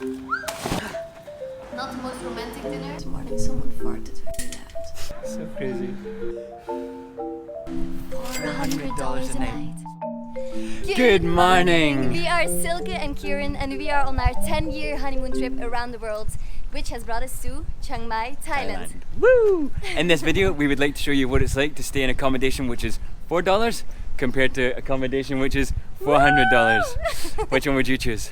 Not the most romantic dinner. This morning someone farted very loud. So crazy. $400 a night. Good morning! We are Silke and Kieran and we are on our 10-year honeymoon trip around the world, which has brought us to Chiang Mai, Thailand. Woo! In this video we would like to show you what it's like to stay in accommodation which is $4 compared to accommodation which is $400. Which one would you choose?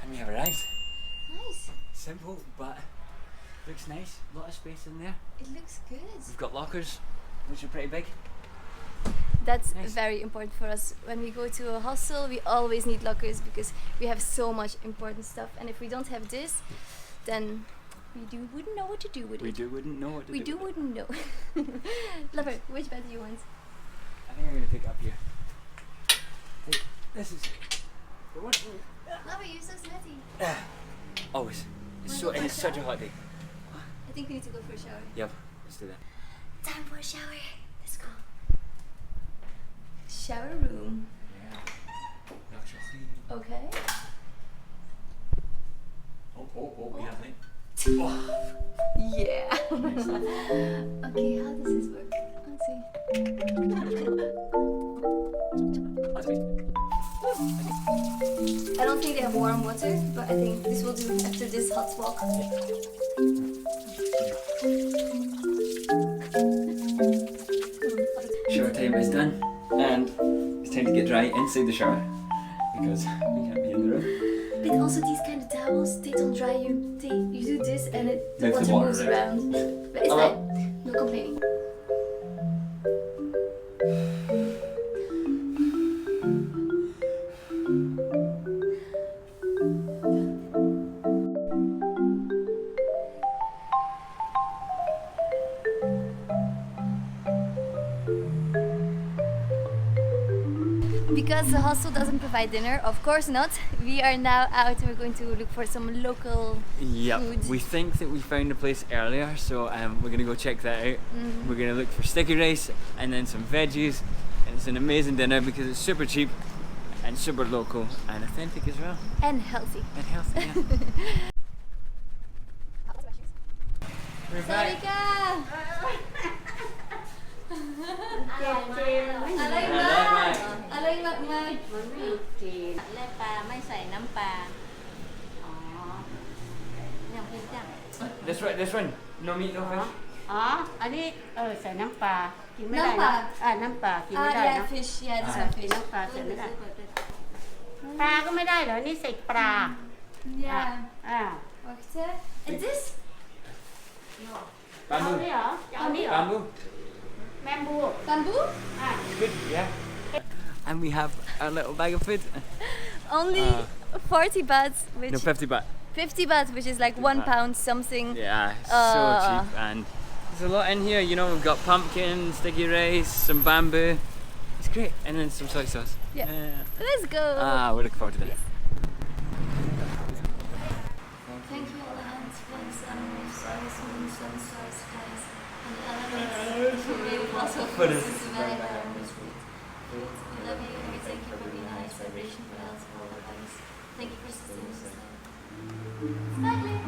And we have arrived. Nice. Simple but looks nice. A lot of space in there. It looks good. We've got lockers which are pretty big. That's Nice. very important for us. When we go to a hostel, we always need lockers because we have so much important stuff. And if we don't have this, then wouldn't know what to do with it. Wouldn't know what to do. Wouldn't know. Lover, which bed do you want? I think I'm going to pick up here. Hey, this is the one. Lover, you're so sweaty. Always. It's Wanna go for a such a shower? hot day. I think we need to go for a shower. Yep, let's do that. Time for a shower. Let's go. Shower room. Yeah. Okay. Oh, we have it. Yeah. Okay, how does this work? Let's see. I don't think they have warm water, but I think this will do after this hot walk. Shower time is done, and it's time to get dry inside the shower because we can't be in the room. But also these kind of towels, they don't dry you. You do this and the Moves the water water moves around. around. But it's Oh. fine. No complaining. Because the hostel doesn't provide dinner, of course not. We are now out and we're going to look for some local Yep, food. we think that we found a place earlier, so we're gonna go check that out. We're gonna look for sticky rice and then some veggies, and it's an amazing dinner because it's super cheap and super local and authentic as well And healthy. and healthy. Yeah. We're back. Sarika! Alay mat nga. มันไม่จีนแล่ปลาไม่ใส่น้ำปลา อ๋อยังเพิ่งจัง This one, no meat, no fish. อ๋อ อันนี้ใส่น้ำปลา กินไม่ได้ น้ำปลา นะน้ำปลา กินไม่ได้ yeah, นะ fish. Yeah, this กิ one น fish. น้ำปลาใส่ไม่ได้ ปลาก็ไม่ได้เหรอ นี่ใส่ปลา Yeah. อ่า Wacht hè. And this? เอานี่เหรอจะเอานี่เหรอ Bamboo. แมมบู Bamboo? อ่า Good, yeah. And we have our little bag of food. Only 40 baht, which No, 50 baht. 50 baht, which is like 1 pound something. Yeah, so cheap, and there's a lot in here. You know, we've got pumpkin, sticky rice, some bamboo. It's great, and then some soy sauce. Yeah. Let's go. We're looking forward to this. Thank you all the hands, friends, and stars, moon, sun, stars, skies, and the elements who made it possible for us to survive our street. We love you and we thank you for being a nice vibration for us, for all of us. Thank you for sustaining us. Smiling!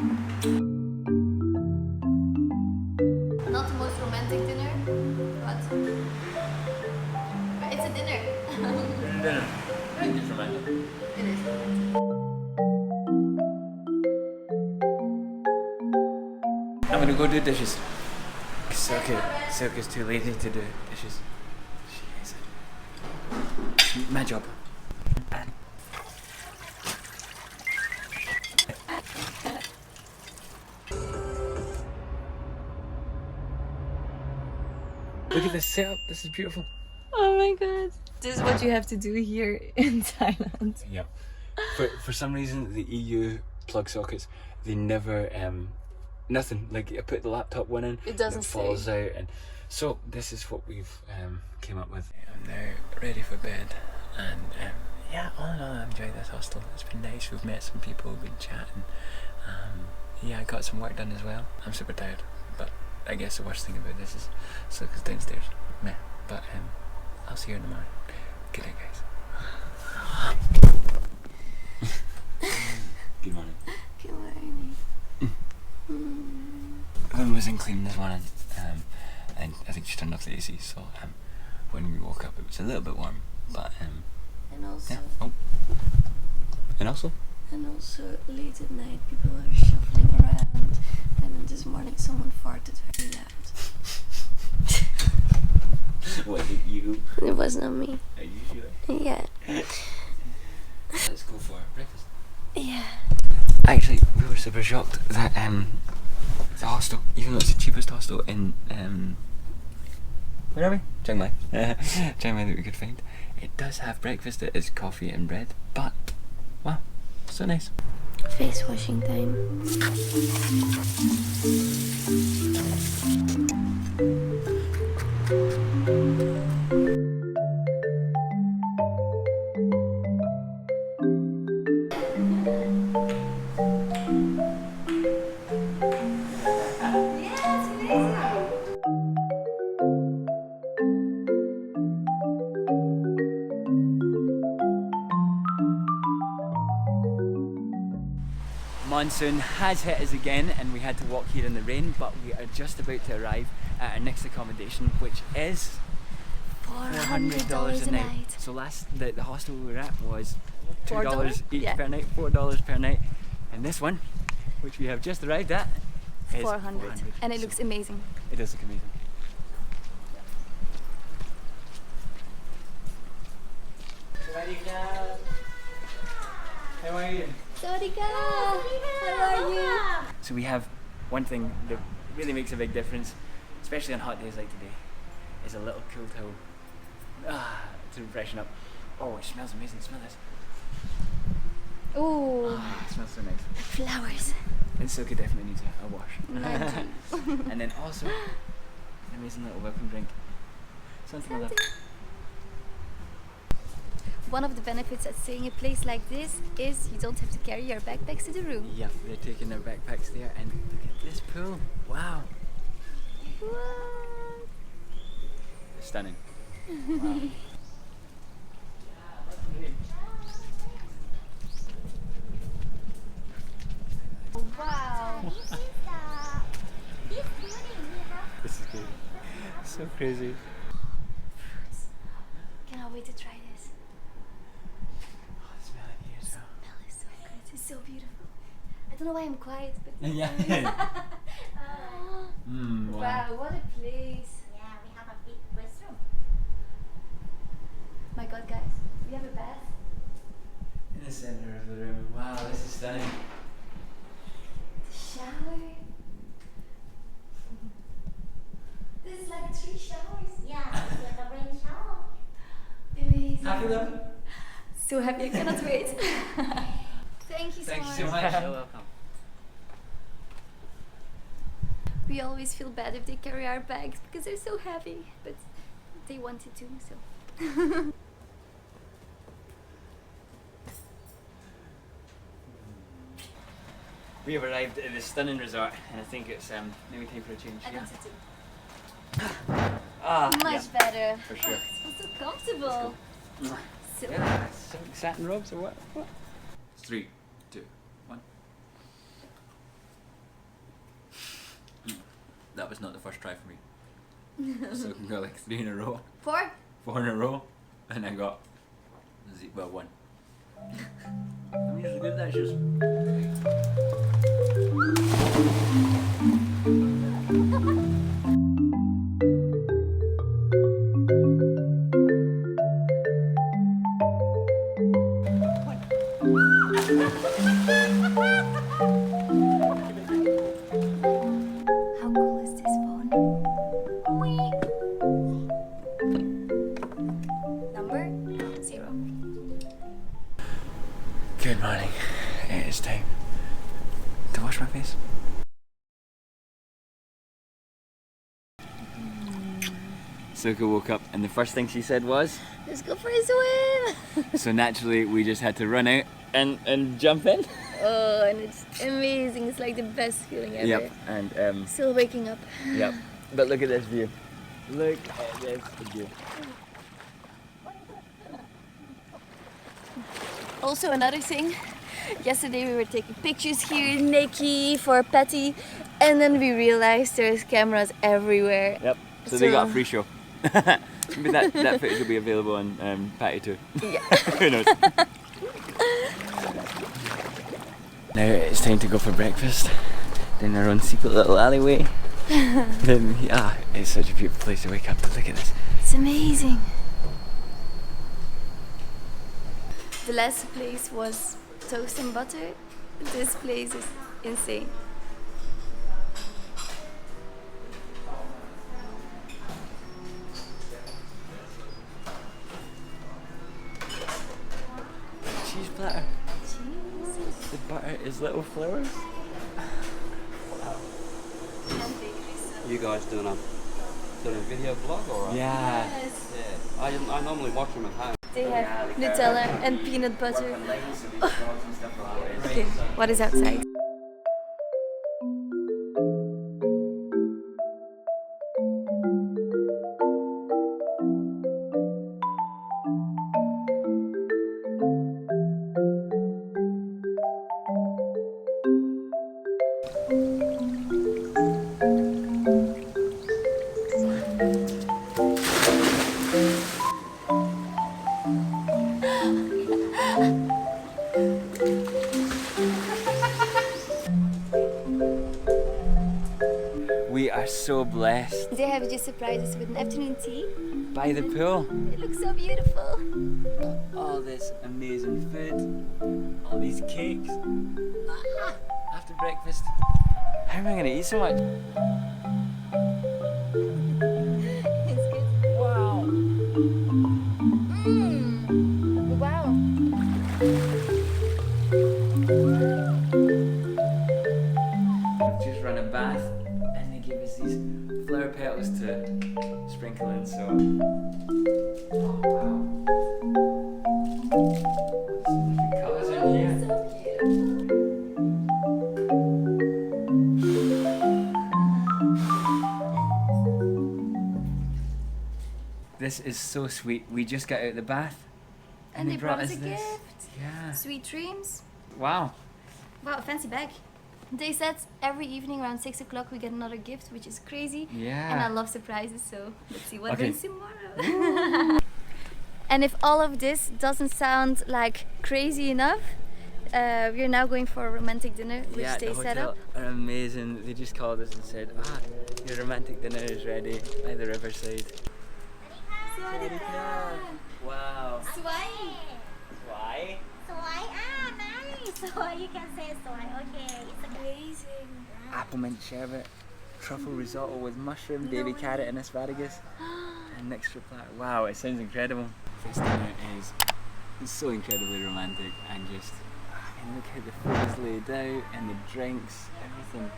Not the most romantic dinner, but it's a dinner. Dinner. It's romantic. It is. I'm gonna go do dishes. Silke's too lazy to do dishes. She hates it. It's my job. Look at this setup. This is beautiful. Oh my god. This is what you have to do here in Thailand. Yep. For some reason, the EU plug sockets, they never nothing. Like I put the laptop one in, It doesn't it falls stay. out, and so this is what we've came up with. I'm now ready for bed, and yeah, all in all, I enjoyed this hostel. It's been nice. We've met some people, we've been chatting. Yeah, I got some work done as well. I'm super tired, but I guess the worst thing about this is Silke's downstairs. Meh. But I'll see you in the morning. Good night, guys. Good morning. Good morning. The room wasn't clean this morning, and I think she turned off the AC, so when we woke up it was a little bit warm, but And also, yeah. Oh. And also? Late at night people are shuffling around, and then this morning someone farted very loud. Was it you? It was not me. Are you sure? Yeah. Let's go for breakfast. Yeah. Actually, we were super shocked that the hostel, even though it's the cheapest hostel in where are we? Chiang Mai. Chiang Mai that we could find. It does have breakfast. It is coffee and bread, but wow, so nice. Face washing time. Monsoon has hit us again and we had to walk here in the rain, but we are just about to arrive at our next accommodation, which is $400 a night. So the hostel we were at was $2 each per night, $4 per night. And this one, which we have just arrived at, is 400. And it looks amazing. It does look amazing. How are you? Sawadika! How are you? So we have one thing that really makes a big difference, especially on hot days like today, is a little cool towel to freshen up. Oh, it smells amazing. Smell this. Ooh. Oh, it smells so nice. Flowers. And Silky definitely needs a wash. And then also an amazing little welcome drink. Something like that. One of the benefits of staying in a place like this is you don't have to carry your backpacks to the room. Yeah, they're taking their backpacks there, and look at this pool. Wow. What? Stunning. Wow. Wow. This is good. So crazy. Cannot wait to try this. Oh, the smell in here as well. Smell is so good. It's so beautiful. I don't know why I'm quiet, but Yeah. Wow. wow, what a place. Yeah, we have a big restroom. My God, guys, we have a bath. In the center of the room. Wow, this is stunning. The shower. This is like 3 showers. Yeah, it's like a rain shower. Amazing. Happy love? So happy, I cannot wait. Thank you so Thank much. you so much. You're welcome. We always feel bad if they carry our bags because they're so heavy, but they wanted to, so. We have arrived at this stunning resort, and I think it's maybe time for a change. I Yeah. think so too. Much Yeah, better. for sure. Oh, it's so comfortable. So Yeah, satin robes or what? 3, 2, 1. That was not the first try for me. So I can go like 3 in a row, 4. 4 in a row, and I got 1. I'm usually good at that. Just How cool is this phone? Number 0. good morning. It is time to wash my face. Suka woke up and the first thing she said was, Let's go for a swim. so naturally we just had to run out and jump in. Oh, and it's amazing. It's like the best feeling ever. Yep, and Still waking up. yep. But look at this view. Look at this view. Also another thing, yesterday we were taking pictures here, Nikki for Patty, and then we realized there's cameras everywhere. Yep. So they got a free show. Maybe that footage will be available on Patty too. Yeah. Who knows? Now it's time to go for breakfast down our own secret little alleyway. Then yeah, it's such a beautiful place to wake up. Look at this. It's amazing. The last place was toast and butter. This place is insane. Cheese platter. The butter is little flowers. You guys doing a video vlog or what? Yeah. Yes. Yeah. I normally watch them at home. They have Nutella and peanut butter. Okay, what is outside? We are so blessed. They have just surprised us with an afternoon tea. By the pool. It looks so beautiful. All this amazing food. All these cakes. After breakfast. How am I going to eat so much? It's good. Wow. Wow. I've just run a bath and they gave us these flower petals to sprinkle in, so. Oh wow. Some different colours in here. So beautiful. This is so sweet. We just got out of the bath And they brought us a this. gift. Yeah. Sweet dreams. Wow. Wow, a fancy bag. They said every evening around 6 o'clock we get another gift, which is crazy. Yeah. And I love surprises, so let's see what Okay. brings tomorrow. And if all of this doesn't sound like crazy enough, we're now going for a romantic dinner, which Yeah, they the set hotel up. are amazing. They just called us and said, your romantic dinner is ready by the riverside. Wow. Swai. Why? Soy, nice. Soy, you can say soy. Okay, it's Amazing. Apple mint sherbet, truffle risotto with mushroom, baby carrot and asparagus, and an extra platter. Wow, it sounds incredible. This dinner is so incredibly romantic and just, and look how the food is laid out and the drinks, everything.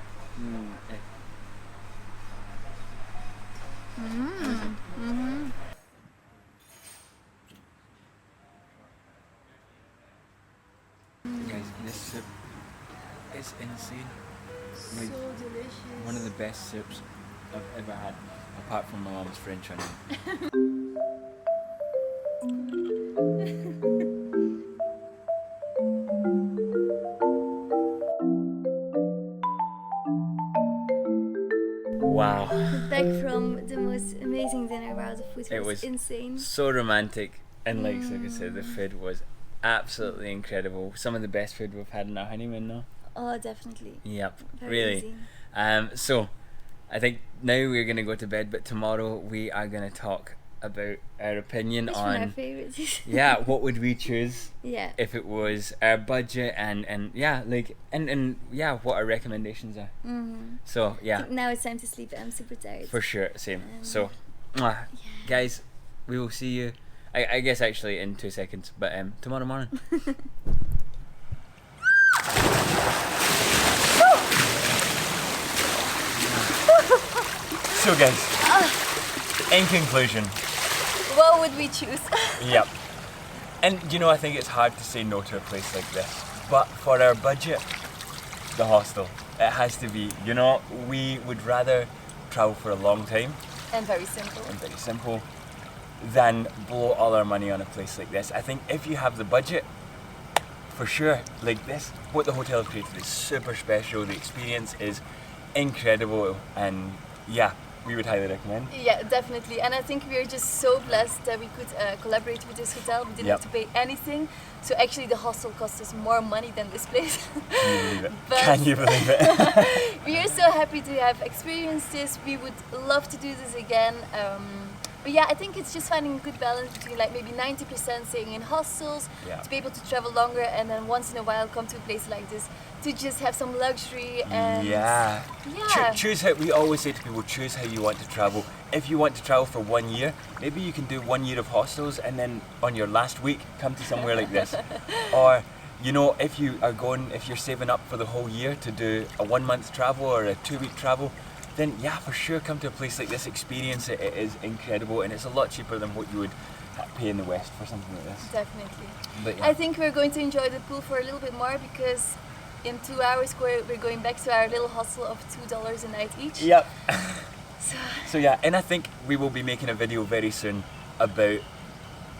Guys, this soup is insane. Like, So delicious. one of the best soups I've ever had, apart from my mom's French onion. Wow. Back from the most amazing dinner. Wow, the food It was was insane. so romantic, and like I said, the food was absolutely incredible. Some of the best food we've had in our honeymoon now. Oh, definitely. Yep, Very really. easy. So I think now we're gonna go to bed, but tomorrow we are gonna talk about our opinion Which one our on favorites? yeah, what would we choose Yeah. if it was our budget, and yeah, like and yeah, what our recommendations are. So I yeah, think now it's time to sleep. I'm super tired. for sure, same. So guys, we will see you I guess actually in 2 seconds, but tomorrow morning. So guys, in conclusion, What would we choose? yep. And you know, I think it's hard to say no to a place like this, but for our budget, the hostel, it has to be. You know, we would rather travel for a long time And very simple. and very simple than blow all our money on a place like this. I think if you have the budget, for sure, like this, what the hotel has created is super special. The experience is incredible, and yeah, we would highly recommend. Yeah, definitely. And I think we are just so blessed that we could collaborate with this hotel. We didn't have to pay anything. So actually the hostel cost us more money than this place. Can you believe it? But Can you believe it? we are so happy to have experienced this. We would love to do this again. But yeah, I think it's just finding a good balance between like maybe 90% staying in hostels, to be able to travel longer, and then once in a while come to a place like this to just have some luxury and Choose how, we always say to people, choose how you want to travel. If you want to travel for 1 year, maybe you can do 1 year of hostels and then on your last week come to somewhere like this. Or you know, if you're saving up for the whole year to do a 1 month travel or a 2 week travel, then yeah, for sure come to a place like this, experience it. It is incredible, and it's a lot cheaper than what you would pay in the West for something like this. Definitely. But yeah. I think we're going to enjoy the pool for a little bit more, because in 2 hours we're going back to our little hostel of $2 a night each. Yep. So yeah, and I think we will be making a video very soon about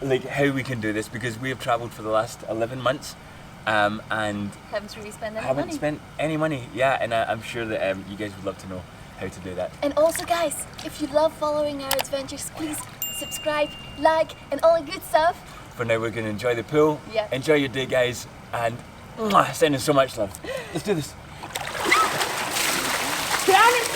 like how we can do this, because we have travelled for the last 11 months and haven't really spent any haven't money. spent any money. Yeah, and I'm sure that you guys would love to know how to do that. And also guys, if you love following our adventures, please subscribe, like, and all the good stuff. For now, we're going to enjoy the pool. Yeah. Enjoy your day, guys, and sending so much love. Let's do this. Damn it,